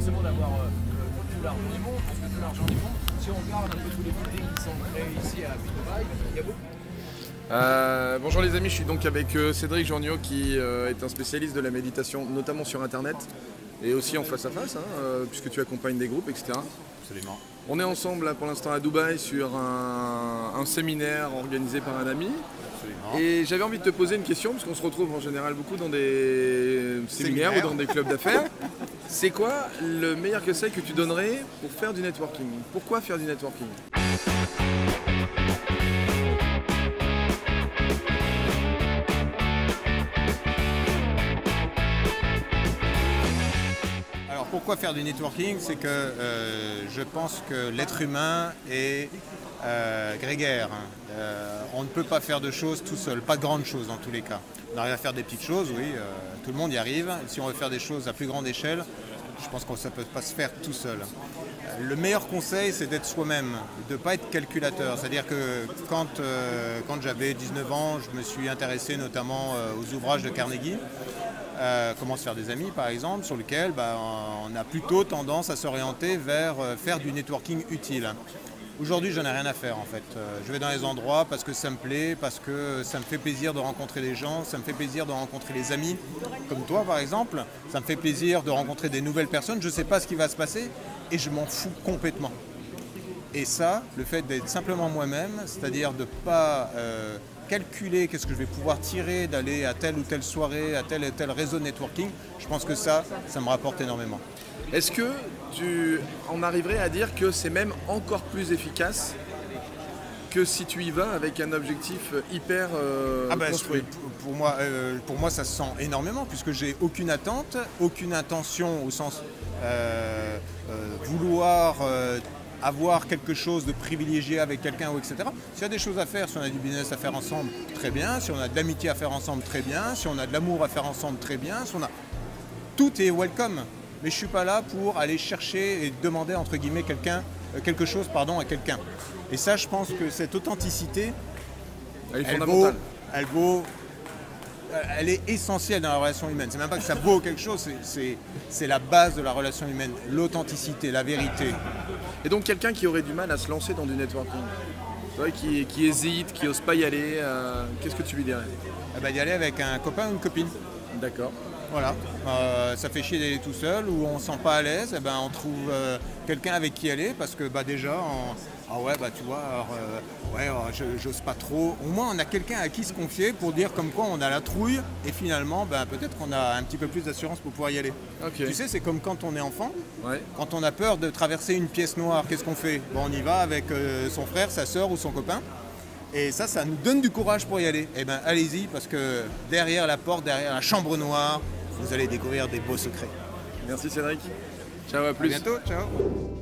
forcément d'avoir tout l'argent du monde, parce que tout l'argent du monde, si on regarde un peu tous les buildings qui sont créés ici à Dubaï, il y a beaucoup. Bonjour les amis, je suis donc avec Cédric Journiot qui est un spécialiste de la méditation, notamment sur internet et aussi en face à face, puisque tu accompagnes des groupes, etc. Absolument. On est ensemble là, pour l'instant à Dubaï sur un séminaire organisé par un ami. Absolument. Et j'avais envie de te poser une question, parce qu'on se retrouve en général beaucoup dans des séminaires ou dans des clubs d'affaires. C'est quoi le meilleur conseil que tu donnerais pour faire du networking? Pourquoi faire du networking? Alors pourquoi faire du networking? C'est que je pense que l'être humain est grégaire. On ne peut pas faire de choses tout seul, pas de grandes choses dans tous les cas. On arrive à faire des petites choses, oui, tout le monde y arrive. Si on veut faire des choses à plus grande échelle, je pense que ça ne peut pas se faire tout seul. Le meilleur conseil, c'est d'être soi-même, de ne pas être calculateur. C'est-à-dire que quand j'avais 19 ans, je me suis intéressé notamment aux ouvrages de Carnegie, Comment se faire des amis par exemple, sur lequel on a plutôt tendance à s'orienter vers faire du networking utile. Aujourd'hui, j'en ai rien à faire en fait. Je vais dans les endroits parce que ça me plaît, parce que ça me fait plaisir de rencontrer des gens, ça me fait plaisir de rencontrer les amis, comme toi par exemple. Ça me fait plaisir de rencontrer des nouvelles personnes. Je ne sais pas ce qui va se passer et je m'en fous complètement. Et ça, le fait d'être simplement moi-même, c'est-à-dire de ne pas calculer qu'est-ce que je vais pouvoir tirer d'aller à telle ou telle soirée, à tel et tel réseau de networking, je pense que ça me rapporte énormément. Est-ce que on arriverait à dire que c'est même encore plus efficace que si tu y vas avec un objectif hyper construit? Pour moi, ça se sent énormément puisque j'ai aucune attente, aucune intention au sens vouloir avoir quelque chose de privilégié avec quelqu'un, etc. S'il y a des choses à faire, si on a du business à faire ensemble, très bien. Si on a de l'amitié à faire ensemble, très bien. Si on a de l'amour à faire ensemble, très bien. Tout est welcome. Mais je ne suis pas là pour aller chercher et demander, entre guillemets, quelque chose à quelqu'un. Et ça, je pense que cette authenticité, Elle est fondamentale. elle est essentielle dans la relation humaine. C'est même pas que ça vaut quelque chose, c'est la base de la relation humaine. L'authenticité, la vérité. Et donc quelqu'un qui aurait du mal à se lancer dans du networking, qui hésite, qui n'ose pas y aller, qu'est-ce que tu lui dirais? Y aller avec un copain ou une copine. D'accord. Voilà, ça fait chier d'aller tout seul ou on ne se sent pas à l'aise, on trouve quelqu'un avec qui aller parce que déjà, j'ose pas trop. Au moins on a quelqu'un à qui se confier pour dire comme quoi on a la trouille et finalement peut-être qu'on a un petit peu plus d'assurance pour pouvoir y aller. Okay. Tu sais, c'est comme quand on est enfant, ouais. Quand on a peur de traverser une pièce noire, qu'est-ce qu'on fait? On y va avec son frère, sa sœur ou son copain. Et ça nous donne du courage pour y aller. Allez-y, parce que derrière la porte, derrière la chambre noire, vous allez découvrir des beaux secrets. Merci Cédric. Ciao, à plus. À bientôt, ciao.